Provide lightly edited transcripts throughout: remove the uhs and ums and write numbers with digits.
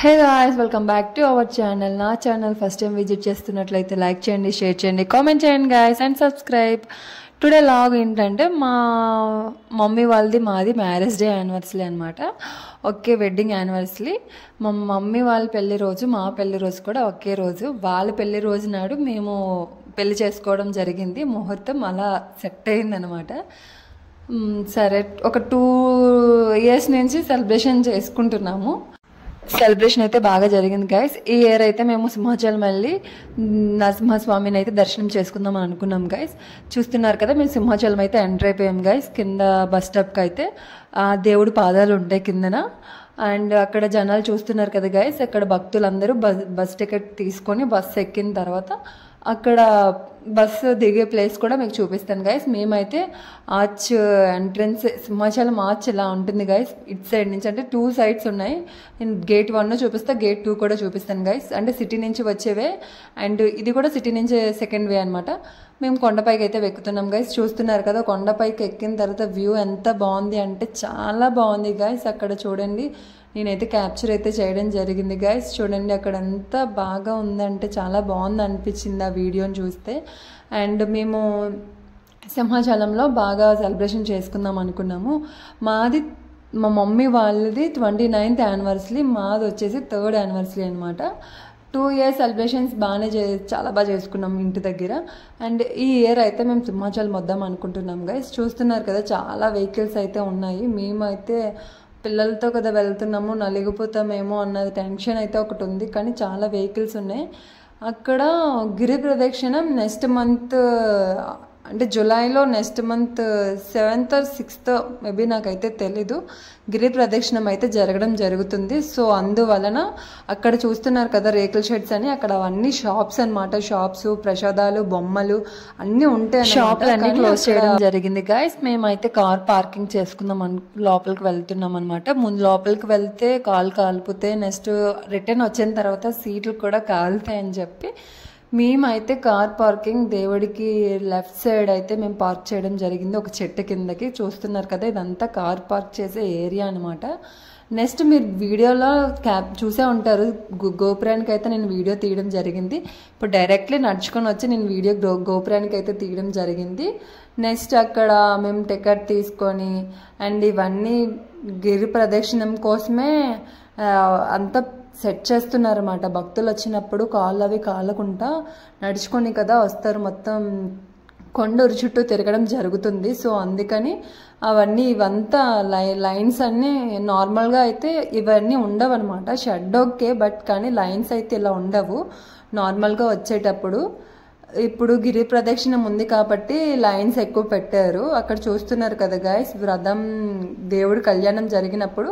Hey guys, welcome back to our channel. Na channel first time visit చేస్తున్నట్లయితే like చేయండి, share చేయండి, comment చేయండి guys and subscribe. Today log ఏంటంటే మా mummy వాళ్ళది మాది మ్యారేజ్ డే యానివర్సరీ అనమాట. ఒకే వెడ్డింగ్ యానివర్సరీ. మా మమ్మీ వాళ్ళ పెళ్లి రోజు మా పెళ్లి రోజు కూడా ఒకే రోజు. వాళ్ళ పెళ్లి రోజు నాడు మేము పెళ్లి చేసుకోవడం జరిగింది. ముహూర్తం అలా సెట్ అయిందనమాట. సరే, ఒక 2 years నుంచి సెలబ్రేషన్ చేసుకుంటున్నాము. సెలబ్రేషన్ అయితే బాగా జరిగింది గైస్. ఈ ఇయర్ అయితే మేము సింహాచలం వెళ్ళి నరసింహస్వామిని అయితే దర్శనం చేసుకుందాం అని అనుకున్నాం గైస్. చూస్తున్నారు కదా, మేము సింహాచలం అయితే ఎంటర్ అయిపోయాం గైస్. కింద బస్ స్టాప్కి అయితే దేవుడి పాదాలు ఉంటాయి కిందన. అండ్ అక్కడ జనాలు చూస్తున్నారు కదా గైస్. అక్కడ భక్తులందరూ బస్ టికెట్ తీసుకొని బస్ ఎక్కిన తర్వాత అక్కడ బస్సు దిగే ప్లేస్ కూడా మీకు చూపిస్తాను గైస్. మేమైతే ఆర్చ్ ఎంట్రన్స్, సింహాచలం ఆర్చ్ ఇలా ఉంటుంది గైస్. ఇటు సైడ్ నుంచి అంటే 2 sides ఉన్నాయి. నేను గేట్ 1 చూపిస్తా, గేట్ 2 కూడా చూపిస్తాను గైస్. అంటే సిటీ నుంచి వచ్చేవే, అండ్ ఇది కూడా సిటీ నుంచి సెకండ్ వే అనమాట. మేము కొండపైకి అయితే ఎక్కుతున్నాం గైస్. చూస్తున్నారు కదా, కొండపైకి ఎక్కిన తర్వాత వ్యూ ఎంత బాగుంది అంటే చాలా బాగుంది గైస్. అక్కడ చూడండి, నేనైతే క్యాప్చర్ అయితే చేయడం జరిగింది గైస్. చూడండి అక్కడ ఎంత బాగా ఉందంటే చాలా బాగుంది అనిపించింది ఆ వీడియోని చూస్తే. అండ్ మేము సింహాచలంలో బాగా సెలబ్రేషన్ చేసుకుందాం అనుకున్నాము. మాది మా మమ్మీ వాళ్ళది 29th యానివర్సరీ, మాది వచ్చేసి 3rd యానివర్సరీ అనమాట. 2 years సెలబ్రేషన్స్ చాలా బాగా చేసుకున్నాం ఇంటి దగ్గర. అండ్ ఈ ఇయర్ అయితే మేము సింహాచలం వద్దాం అనుకుంటున్నాం గైస్. చూస్తున్నారు కదా, చాలా వెహికల్స్ అయితే ఉన్నాయి. మేమైతే పిల్లలతో కదా వెళ్తున్నాము, నలిగిపోతామేమో అన్నది టెన్షన్ అయితే ఒకటి ఉంది. కానీ చాలా వెహికల్స్ ఉన్నాయి. అక్కడ గిరి ప్రదక్షిణం నెక్స్ట్ మంత్, అంటే జూలైలో next month 7th or 6th maybe, నాకైతే తెలీదు, గిరి ప్రదక్షిణం అయితే జరగడం జరుగుతుంది. సో అందువలన అక్కడ చూస్తున్నారు కదా రేకుల షెడ్స్ అని, అక్కడ అవన్నీ షాప్స్ అనమాట. షాప్స్, ప్రసాదాలు, బొమ్మలు అన్నీ ఉంటాయి. షాప్లు అన్ని క్లోజ్ చేయడం జరిగింది గైస్. మేమైతే కార్ పార్కింగ్ చేసుకుందాం లోపలికి వెళ్తున్నాం అనమాట. ముందు లోపలికి వెళ్తే కాలు కాలిపోతే, నెక్స్ట్ రిటర్న్ వచ్చిన తర్వాత సీట్లు కూడా కాలుతాయని చెప్పి మేమైతే కార్ పార్కింగ్ దేవుడికి లెఫ్ట్ సైడ్ అయితే మేము పార్క్ చేయడం జరిగింది, ఒక చెట్టు కిందకి. చూస్తున్నారు కదా, ఇదంతా కార్ పార్క్ చేసే ఏరియా అనమాట. నెక్స్ట్ మీరు వీడియోలో చూసే ఉంటారు, గోపురానికి అయితే నేను వీడియో తీయడం జరిగింది. ఇప్పుడు డైరెక్ట్లీ నడుచుకొని వచ్చి నేను వీడియో గోపురానికి అయితే తీయడం జరిగింది. నెక్స్ట్ అక్కడ మేము టికెట్ తీసుకొని, అండ్ ఇవన్నీ గిరి ప్రదక్షిణం కోసమే అంతా సెట్ చేస్తున్నారన్నమాట. భక్తులు వచ్చినప్పుడు కాళ్ళు అవి కాలకుండా నడుచుకొని కదా వస్తారు, మొత్తం కొండూరు చుట్టూ తిరగడం జరుగుతుంది. సో అందుకని ఇవంతా లైన్స్ అన్నీ నార్మల్గా అయితే ఇవన్నీ ఉండవు అనమాట. షెడ్ ఓకే, బట్ కానీ లైన్స్ అయితే ఇలా ఉండవు నార్మల్గా వచ్చేటప్పుడు. ఇప్పుడు గిరి ప్రదక్షిణం ఉంది కాబట్టి లైన్స్ ఎక్కువ పెట్టారు. అక్కడ చూస్తున్నారు కదా గైస్, వ్రతం దేవుడి కళ్యాణం జరిగినప్పుడు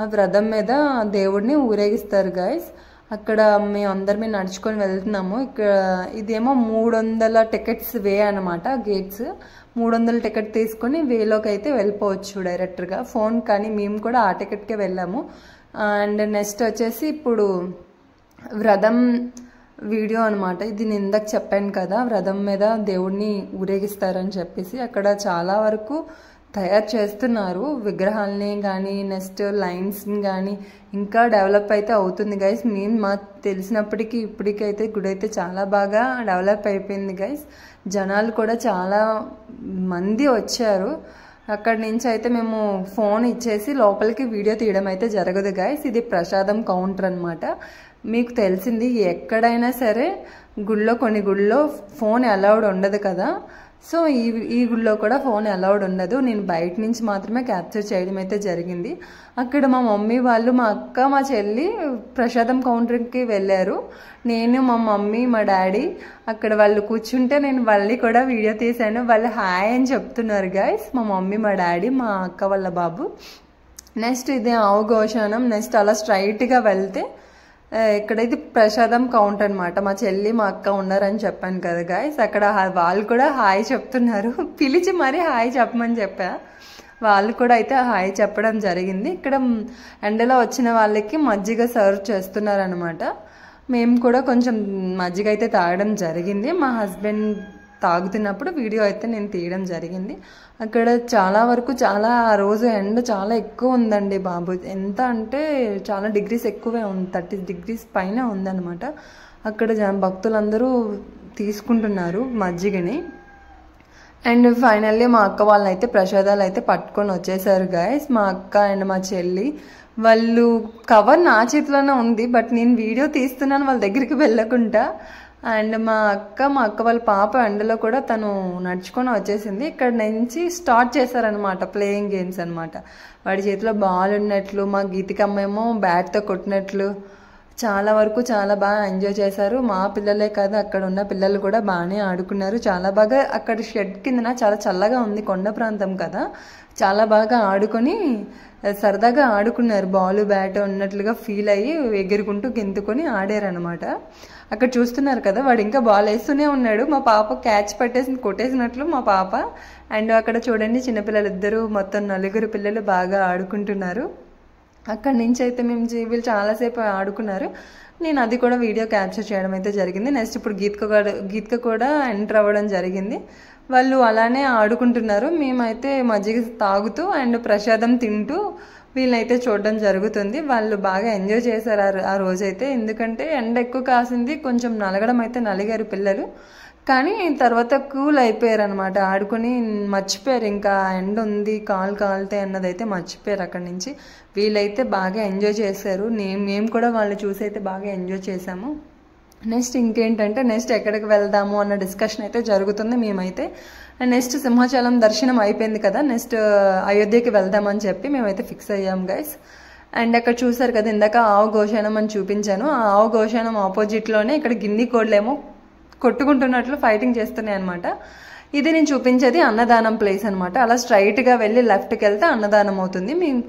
ఆ వ్రతం మీద దేవుడిని ఊరేగిస్తారు గైస్. అక్కడ మేము అందరమే నడుచుకొని వెళ్తున్నాము. ఇక్కడ ఇదేమో 300 టికెట్స్ వే అనమాట. గేట్స్ 300 టికెట్ తీసుకొని వేలోకి అయితే వెళ్ళిపోవచ్చు డైరెక్ట్గా ఫోన్. కానీ మేము కూడా ఆ టికెట్కే వెళ్ళాము. అండ్ నెక్స్ట్ వచ్చేసి ఇప్పుడు వ్రతం వీడియో అనమాట. ఇది నేను ఇందాక చెప్పాను కదా, వ్రతం మీద దేవుడిని ఊరేగిస్తారని చెప్పేసి. అక్కడ చాలా వరకు తయారు చేస్తున్నారు విగ్రహాలని కానీ, నెక్స్ట్ లైన్స్ని కానీ. ఇంకా డెవలప్ అయితే అవుతుంది గైస్. మేము మాకు తెలిసినప్పటికీ ఇప్పటికైతే గుడి అయితే చాలా బాగా డెవలప్ అయిపోయింది గైస్. జనాలు కూడా చాలా మంది వచ్చారు. అక్కడి నుంచి అయితే మేము ఫోన్ ఇచ్చేసి లోపలికి వీడియో తీయడం అయితే జరగదు గైస్. ఇది ప్రసాదం కౌంటర్ అనమాట. మీకు తెలిసింది, ఎక్కడైనా సరే గుళ్ళో కొన్ని గుళ్ళో ఫోన్ అలౌడ్ ఉండదు కదా. సో ఈ గుళ్ళో కూడా ఫోన్ అలౌడ్ ఉండదు. నేను బయట నుంచి మాత్రమే క్యాప్చర్ చేయడం అయితే జరిగింది. అక్కడ మా మమ్మీ వాళ్ళు, మా అక్క, మా చెల్లి ప్రసాదం కౌంటర్కి వెళ్ళారు. నేను, మా మమ్మీ, మా డాడీ అక్కడ వాళ్ళు కూర్చుంటే నేను వాళ్ళని కూడా వీడియో తీశాను. వాళ్ళు హాయ్ అని చెప్తున్నారు గైస్, మా మమ్మీ, మా డాడీ, మా అక్క వాళ్ళ బాబు. నెక్స్ట్ ఇదే ఆవు గోశానం. నెక్స్ట్ అలా స్ట్రైట్గా వెళ్తే ఇక్కడైతే ప్రసాదం కౌంటర్ అనమాట. మా చెల్లి, మా అక్క ఉన్నారని చెప్పాను కదా గైస్. అక్కడ వాళ్ళు కూడా హాయ్ చెప్తున్నారు. పిలిచి మరీ హాయ్ చెప్పమని చెప్పా. వాళ్ళు కూడా అయితే హాయ్ చెప్పడం జరిగింది. ఇక్కడ ఎండలో వచ్చిన వాళ్ళకి మజ్జిగ సర్వ్ చేస్తున్నారనమాట. మేము కూడా కొంచెం మజ్జిగ అయితే తాగడం జరిగింది. మా హస్బెండ్ తాగుతున్నప్పుడు వీడియో అయితే నేను తీయడం జరిగింది. అక్కడ చాలా వరకు చాలా ఆ రోజు ఎండ చాలా ఎక్కువ ఉందండి బాబు. ఎంత అంటే చాలా డిగ్రీస్ ఎక్కువే ఉంది, 30 degrees పైన ఉందన్నమాట. అక్కడ భక్తులందరూ తీసుకుంటున్నారు మజ్జిగని. అండ్ ఫైనల్లీ మా అక్క వాళ్ళని అయితే ప్రసాదాలు అయితే పట్టుకొని వచ్చేసారు గైస్. మా అక్క అండ్ మా చెల్లి వాళ్ళు కవర్ నా చేతిలోనే ఉంది, బట్ నేను వీడియో తీస్తున్నాను వాళ్ళ దగ్గరికి వెళ్ళకుండా. అండ్ మా అక్క వాళ్ళ పాప ఎండలో కూడా తను నడుచుకొని వచ్చేసింది. ఇక్కడ నుంచి స్టార్ట్ చేశారనమాట ప్లేయింగ్ గేమ్స్ అనమాట. వాడి చేతిలో బాల్ ఉన్నట్లు, మా గీతికమ్మేమో బ్యాట్తో కొట్టినట్లు చాలా వరకు చాలా బాగా ఎంజాయ్ చేశారు. మా పిల్లలే కాదు అక్కడ ఉన్న పిల్లలు కూడా బాగానే ఆడుకున్నారు. చాలా బాగా అక్కడ షెడ్ కిందన చాలా చల్లగా ఉంది, కొండ ప్రాంతం కదా, చాలా బాగా ఆడుకొని సరదాగా ఆడుకున్నారు. బాల్ బ్యాట్ ఉన్నట్లుగా ఫీల్ అయ్యి ఎగురుకుంటూ గెంతుకొని ఆడారనమాట. అక్కడ చూస్తున్నారు కదా, వాడు ఇంకా బాల్ వేస్తూనే ఉన్నాడు. మా పాప క్యాచ్ కొట్టేసినట్లు మా పాప. అండ్ అక్కడ చూడండి చిన్నపిల్లలు ఇద్దరు మొత్తం 4 పిల్లలు బాగా ఆడుకుంటున్నారు. అక్కడి నుంచి అయితే వీళ్ళు చాలాసేపు ఆడుకున్నారు. నేను అది కూడా వీడియో క్యాప్చర్ చేయడం అయితే జరిగింది. నెక్స్ట్ ఇప్పుడు గీత్క కూడా ఎంటర్ అవ్వడం జరిగింది. వాళ్ళు అలానే ఆడుకుంటున్నారు. మేమైతే మజ్జిగ తాగుతూ అండ్ ప్రసాదం తింటూ వీళ్ళైతే చూడడం జరుగుతుంది. వాళ్ళు బాగా ఎంజాయ్ చేశారు ఆ రోజైతే. ఎందుకంటే ఎండ ఎక్కువ కాసింది, కొంచెం నలగడం అయితే నలిగారు పిల్లలు. కానీ తర్వాత కూల్ అయిపోయారు అనమాట, ఆడుకొని మర్చిపోయారు ఇంకా ఎండ ఉంది కాలు కాలుతాయి అన్నదైతే మర్చిపోయారు. అక్కడి నుంచి వీళ్ళైతే బాగా ఎంజాయ్ చేశారు. మేము కూడా వాళ్ళు చూసి అయితే బాగా ఎంజాయ్ చేసాము. నెక్స్ట్ ఇంకేంటంటే నెక్స్ట్ ఎక్కడికి వెళ్దాము అన్న డిస్కషన్ అయితే జరుగుతుంది. మేమైతే నెక్స్ట్ సింహాచలం దర్శనం అయిపోయింది కదా, నెక్స్ట్ అయోధ్యకి వెళ్దామని చెప్పి మేమైతే ఫిక్స్ అయ్యాం గైస్. అండ్ అక్కడ చూసారు కదా ఇందాక ఆవు గోశానం అని చూపించాను. ఆ ఆవు గోశానం ఆపోజిట్లోనే ఇక్కడ గిన్ని కోడ్లేమో కొట్టుకుంటున్నట్లు ఫైటింగ్ చేస్తున్నాయి అనమాట. ఇది నేను చూపించేది అన్నదానం ప్లేస్ అనమాట. అలా స్ట్రైట్గా వెళ్ళి లెఫ్ట్కి వెళ్తే అన్నదానం అవుతుంది. మేము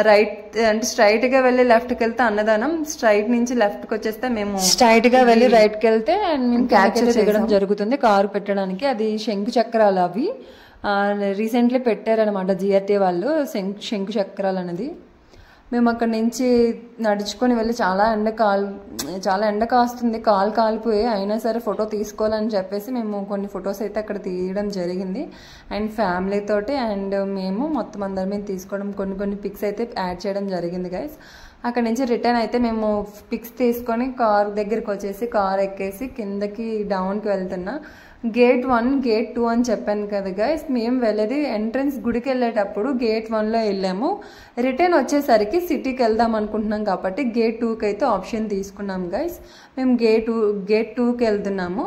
రైట్ అంటే స్ట్రైట్గా వెళ్ళి లెఫ్ట్కి వెళ్తే అన్నదానం, స్ట్రైట్ నుంచి లెఫ్ట్కి వచ్చేస్తే మేము స్ట్రైట్గా వెళ్ళి రైట్కి వెళ్తే మేము క్యాప్చర్ చేయడం జరుగుతుంది కారు పెట్టడానికి. అది శంకు చక్రాలు అవి రీసెంట్లీ పెట్టారనమాట జిఆర్టీ వాళ్ళు, శంకు చక్రాలు అనేది. మేము అక్కడి నుంచి నడుచుకొని వెళ్ళి చాలా ఎండ కాస్తుంది, కాలు కాలిపోయి అయినా సరే ఫోటో తీసుకోవాలని చెప్పేసి మేము కొన్ని ఫొటోస్ అయితే అక్కడ తీయడం జరిగింది. అండ్ ఫ్యామిలీతోటి అండ్ మేము మొత్తం అందరం తీసుకోవడం, కొన్ని పిక్స్ అయితే యాడ్ చేయడం జరిగింది గైస్. అక్కడ నుంచి రిటర్న్ అయితే మేము పిక్స్ తీసుకొని కార్ దగ్గరికి వచ్చేసి కార్ ఎక్కేసి కిందకి డౌన్కి వెళ్తున్నా. గేట్ 1 గేట్ 2 అని చెప్పాను కదా గైస్. మేము వెళ్ళేది ఎంట్రన్స్ గుడికి వెళ్ళేటప్పుడు గేట్ 1లో వెళ్ళాము. రిటర్న్ వచ్చేసరికి సిటీకి వెళ్దాం అనుకుంటున్నాం కాబట్టి గేట్ 2కి అయితే ఆప్షన్ తీసుకున్నాం గైస్. మేము గేట్ 2కి వెళ్తున్నాము.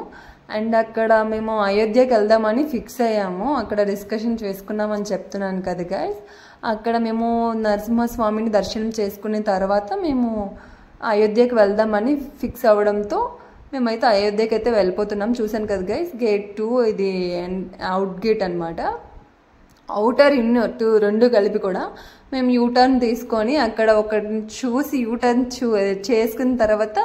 అండ్ అక్కడ మేము అయోధ్యకి వెళ్దామని ఫిక్స్ అయ్యాము. అక్కడ డిస్కషన్ చేసుకున్నామని చెప్తున్నాను కదా గైస్. అక్కడ మేము నరసింహస్వామిని దర్శనం చేసుకున్న తర్వాత మేము అయోధ్యకి వెళ్దామని ఫిక్స్ అవ్వడంతో మేమైతే అయోధ్యకి అయితే వెళ్ళిపోతున్నాం. చూసాను కదా గైస్, గేట్ 2 ఇది అవుట్ గేట్ అనమాట. అవుటర్ ఇన్ 2 రెండు కలిపి కూడా మేము యూటర్న్ తీసుకొని అక్కడ ఒకటి చూసి యూటర్న్ చేసుకున్న తర్వాత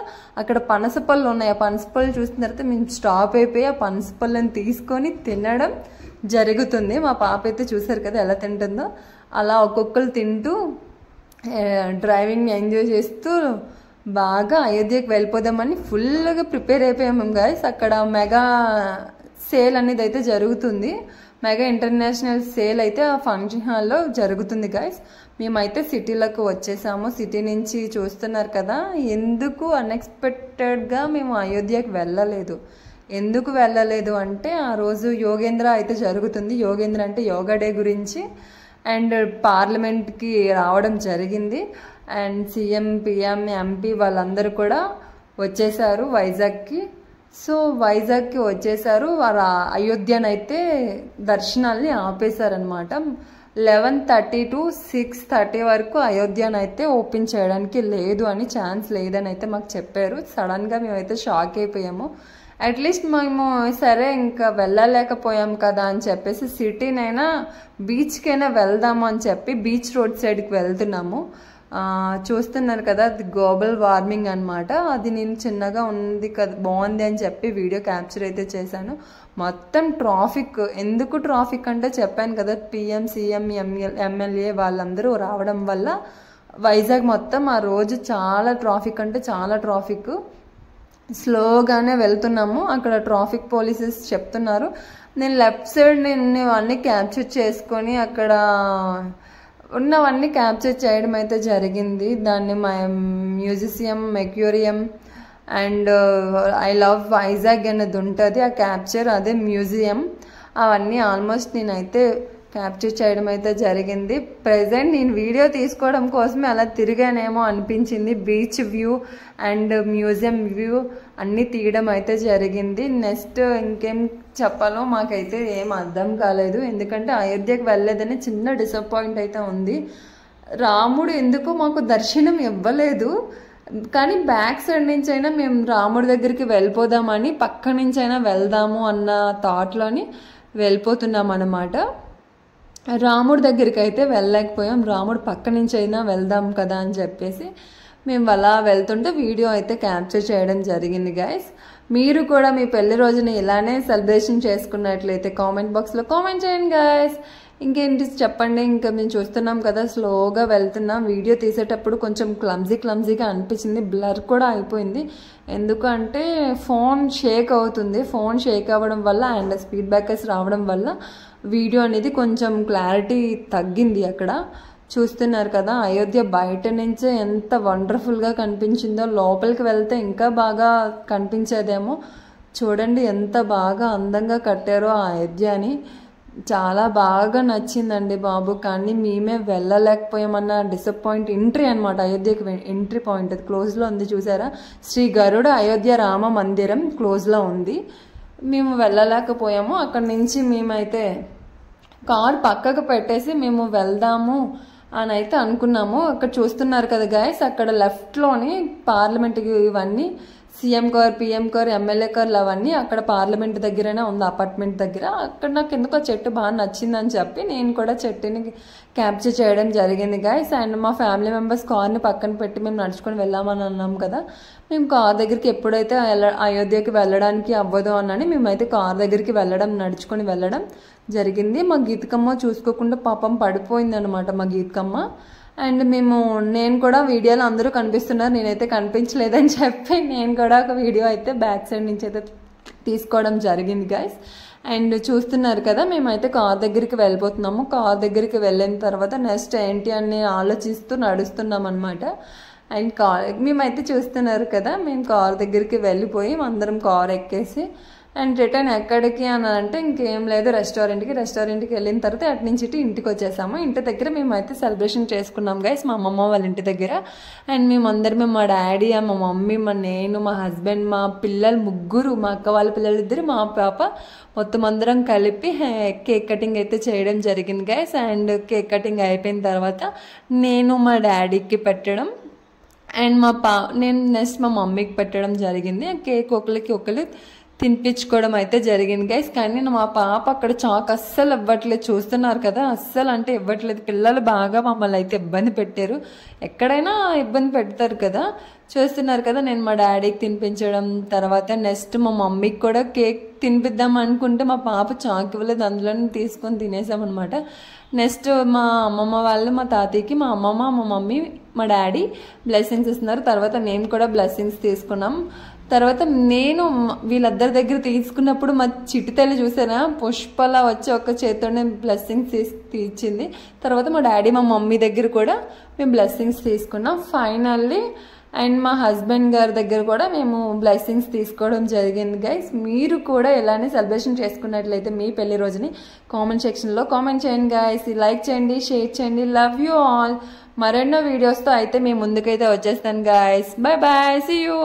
అక్కడ పనసపళ్ళు ఉన్నాయి. ఆ పనసపళ్ళు చూసిన తర్వాత మేము స్టాప్ అయిపోయి ఆ పనసపళ్ళని తీసుకొని తినడం జరుగుతుంది. మా పాప అయితే చూసారు కదా ఎలా తింటుందో, అలా ఒక్కొక్కరు తింటూ డ్రైవింగ్ ఎంజాయ్ చేస్తూ బాగా అయోధ్యకి వెళ్ళిపోదామని ఫుల్గా ప్రిపేర్ అయిపోయాము గైస్. అక్కడ మెగా సేల్ అనేది అయితే జరుగుతుంది, మెగా ఇంటర్నేషనల్ సేల్ అయితే ఆ ఫంక్షన్ హాల్లో జరుగుతుంది గైస్. మేమైతే సిటీలోకి వచ్చేసాము. సిటీ నుంచి చూస్తున్నారు కదా, ఎందుకు అన్ఎక్స్పెక్టెడ్గా మేము అయోధ్యకి వెళ్ళలేదు. ఎందుకు వెళ్ళలేదు అంటే ఆ రోజు యోగేంద్ర అయితే జరుగుతుంది. యోగేంద్ర అంటే యోగా డే గురించి. అండ్ పార్లమెంట్కి రావడం జరిగింది. అండ్ సీఎం పిఎం ఎంపీ వాళ్ళందరూ కూడా వచ్చేసారు వైజాగ్కి. సో వైజాగ్కి వచ్చేసారు. వారు అయోధ్యనైతే దర్శనాల్ని ఆపేశారనమాట. 11:30 to 6:30 వరకు అయోధ్యనైతే ఓపెన్ చేయడానికి లేదు అని, ఛాన్స్ లేదని అయితే మాకు చెప్పారు. సడన్గా మేమైతే షాక్ అయిపోయాము. అట్లీస్ట్ మేము సరే ఇంకా వెళ్ళలేకపోయాం కదా అని చెప్పేసి సిటీనైనా బీచ్కైనా వెళ్దాము అని చెప్పి బీచ్ రోడ్ సైడ్కి వెళ్తున్నాము. చూస్తున్నారు కదా, అది గ్లోబల్ వార్మింగ్ అనమాట. అది నేను చిన్నగా ఉంది కదా బాగుంది అని చెప్పి వీడియో క్యాప్చర్ అయితే చేశాను. మొత్తం ట్రాఫిక్. ఎందుకు ట్రాఫిక్ అంటే చెప్పాను కదా, పిఎం సీఎం ఎమ్మెల్యే వాళ్ళందరూ రావడం వల్ల వైజాగ్ మొత్తం ఆ రోజు చాలా ట్రాఫిక్ అంటే చాలా ట్రాఫిక్. స్లోగానే వెళ్తున్నాము. అక్కడ ట్రాఫిక్ పోలీసెస్ చెప్తున్నారు. నేను లెఫ్ట్ సైడ్ నేను అన్నీ క్యాప్చర్ చేసుకొని అక్కడ ఉన్నవన్నీ క్యాప్చర్ చేయడం అయితే జరిగింది. దాన్ని museum, aquarium and I love Vizag అనేది ఉంటుంది ఆ క్యాప్చర్, అదే మ్యూజియం. అవన్నీ ఆల్మోస్ట్ నేనైతే క్యాప్చర్ చేయడం అయితే జరిగింది. ప్రెజెంట్ నేను వీడియో తీసుకోవడం కోసమే అలా తిరిగానేమో అనిపించింది. Beach view and museum view అన్నీ తీయడం అయితే జరిగింది. నెక్స్ట్ ఇంకేం చెప్పాలో మాకైతే ఏం అర్థం కాలేదు, ఎందుకంటే అయోధ్యకు వెళ్ళలేదని చిన్న డిసప్పాయింట్ అయితే ఉంది. రాముడు ఎందుకు మాకు దర్శనం ఇవ్వలేదు, కానీ బ్యాక్ సైడ్ నుంచి అయినా మేము రాముడి దగ్గరికి వెళ్ళిపోదామని, పక్క నుంచి అయినా వెళ్దాము అన్న థాట్లోని వెళ్ళిపోతున్నాం అన్నమాట. రాముడి దగ్గరికి అయితే వెళ్ళలేకపోయాం. రాముడు పక్క నుంచి అయినా వెళ్దాం కదా అని చెప్పేసి మేము అలా వెళ్తుంటే వీడియో అయితే క్యాప్చర్ చేయడం జరిగింది గైస్. మీరు కూడా మీ పెళ్లి రోజుని ఇలానే సెలబ్రేషన్ చేసుకున్నట్లయితే కామెంట్ బాక్స్లో కామెంట్ చేయండి గైస్. ఇంకేంటి చెప్పండి. ఇంకా మేము చూస్తున్నాం కదా, స్లోగా వెళ్తున్నాం. వీడియో తీసేటప్పుడు కొంచెం క్లమ్జీగా అనిపించింది, బ్లర్ కూడా అయిపోయింది. ఎందుకంటే ఫోన్ షేక్ అవుతుంది. ఫోన్ షేక్ అవ్వడం వల్ల అండ్ స్పీడ్ బ్రేకర్స్ రావడం వల్ల వీడియో అనేది కొంచెం క్లారిటీ తగ్గింది. అక్కడ చూస్తున్నారు కదా, అయోధ్య బయట నుంచే ఎంత వండర్ఫుల్గా కనిపించిందో, లోపలికి వెళ్తే ఇంకా బాగా కనిపించేదేమో. చూడండి ఎంత బాగా అందంగా కట్టారో ఆ అయోధ్యని. చాలా బాగా నచ్చిందండి బాబు. కానీ మేమే వెళ్ళలేకపోయామన్న డిసప్పాయింట్. ఎంట్రీ అనమాట, అయోధ్యకి ఎంట్రీ పాయింట్. అది క్లోజ్లో ఉంది చూసారా, శ్రీ గరుడ అయోధ్య రామ మందిరం క్లోజ్లో ఉంది. మేము వెళ్ళలేకపోయాము. అక్కడి నుంచి మేమైతే కార్ పక్కకు పెట్టేసి మేము వెళ్దాము అని అయితే అనుకున్నాము. అక్కడ చూస్తున్నారు కదా గైస్, అక్కడ లెఫ్ట్లోని పార్లమెంట్ ఇవన్నీ CM car, PM car, MLA కార్లు అవన్నీ అక్కడ పార్లమెంట్ దగ్గరనే ఉంది, అపార్ట్మెంట్ దగ్గర. అక్కడ నాకు ఎందుకో చెట్టు బాగా నచ్చిందని చెప్పి నేను కూడా చెట్టుని క్యాప్చర్ చేయడం జరిగింది గైస్. అండ్ మా ఫ్యామిలీ మెంబర్స్ కార్ని పక్కన పెట్టి మేము నడుచుకొని వెళ్ళామని అన్నాం కదా, మేము కార్ దగ్గరికి ఎప్పుడైతే అయోధ్యకి వెళ్ళడానికి అవ్వదు అన్నని మేమైతే కార్ దగ్గరికి నడుచుకొని వెళ్ళడం జరిగింది. మా గీతకమ్మ చూసుకోకుండా పాపం పడిపోయింది అనమాట మా గీతకమ్మ. అండ్ నేను కూడా వీడియోలో అందరూ కనిపిస్తున్నారు, నేనైతే కనిపించలేదని చెప్పి నేను కూడా ఒక వీడియో అయితే బ్యాక్ సైడ్ నుంచి అయితే తీసుకోవడం జరిగింది గైస్. అండ్ చూస్తున్నారు కదా, మేమైతే కార్ దగ్గరికి వెళ్ళిపోతున్నాము. కార్ దగ్గరికి వెళ్ళిన తర్వాత నెక్స్ట్ ఏంటి అని ఆలోచిస్తూ నడుస్తున్నాం అనమాట. అండ్ మేమైతే చూస్తున్నారు కదా, మేము కార్ దగ్గరికి వెళ్ళిపోయి అందరం కార్ ఎక్కేసి అండ్ రిటర్న్ ఎక్కడికి అని అంటే ఇంకేం లేదు, రెస్టారెంట్కి వెళ్ళిన తర్వాత అటు నుంచి ఇంటికి వచ్చేసాము. ఇంటి దగ్గర మేమైతే సెలబ్రేషన్ చేసుకున్నాం గైస్, మా అమ్మమ్మ వాళ్ళ ఇంటి దగ్గర. అండ్ మేమందరం, మా డాడీ, మా మమ్మీ, నేను, మా హస్బెండ్, మా పిల్లలు ముగ్గురు, మా అక్క వాళ్ళ పిల్లలు ఇద్దరు, మా పాప, మొత్తం అందరం కలిపి కేక్ కటింగ్ అయితే చేయడం జరిగింది గైస్. అండ్ కేక్ కటింగ్ అయిపోయిన తర్వాత నేను మా డాడీకి పెట్టడం అండ్ నేను నెక్స్ట్ మా మమ్మీకి పెట్టడం జరిగింది. కేక్ ఒకరికి తినిపించుకోవడం అయితే జరిగింది గైస్. కానీ మా పాప అక్కడ చాక్ అస్సలు ఇవ్వట్లేదు, చూస్తున్నారు కదా, అస్సలు అంటే ఇవ్వట్లేదు. పిల్లలు బాగా మమ్మల్ని అయితే ఇబ్బంది పెట్టారు, ఎక్కడైనా ఇబ్బంది పెడతారు కదా. చూస్తున్నారు కదా, నేను మా డాడీకి తినిపించడం, తర్వాత నెక్స్ట్ మా మమ్మీకి కూడా కేక్ తినిపిద్దాం అనుకుంటే మా పాప చాక్ ఇవ్వలేదు, అందులోనే తీసుకొని తినేసామన్నమాట. నెక్స్ట్ మా అమ్మమ్మ వాళ్ళు, మా తాతయ్యకి మా అమ్మమ్మ, మా మమ్మీ, మా డాడీ బ్లెస్సింగ్స్ ఇస్తున్నారు. తర్వాత మేము కూడా బ్లెస్సింగ్స్ తీసుకున్నాం. తర్వాత నేను వీళ్ళిద్దరి దగ్గర తీసుకున్నప్పుడు మా చిట్టి తల్లి చూసారా, పుష్పలా వచ్చి ఒక చేతితోనే బ్లెస్సింగ్స్ ఇచ్చింది. తర్వాత మా డాడీ, మా మమ్మీ దగ్గర కూడా మేము బ్లెస్సింగ్స్ తీసుకున్నాం ఫైనల్లీ. అండ్ మా హస్బెండ్ గారి దగ్గర కూడా మేము బ్లెస్సింగ్స్ తీసుకోవడం జరిగింది గైస్. మీరు కూడా ఇలానే సెలబ్రేషన్ చేసుకున్నట్లయితే మీ పెళ్లి రోజుని కామెంట్ సెక్షన్లో కామెంట్ చేయండి గైస్, లైక్ చేయండి, షేర్ చేయండి. Love you all. మరెన్నో వీడియోస్తో అయితే మేము ముందుకైతే వచ్చేస్తాను guys. Bye bye, see you.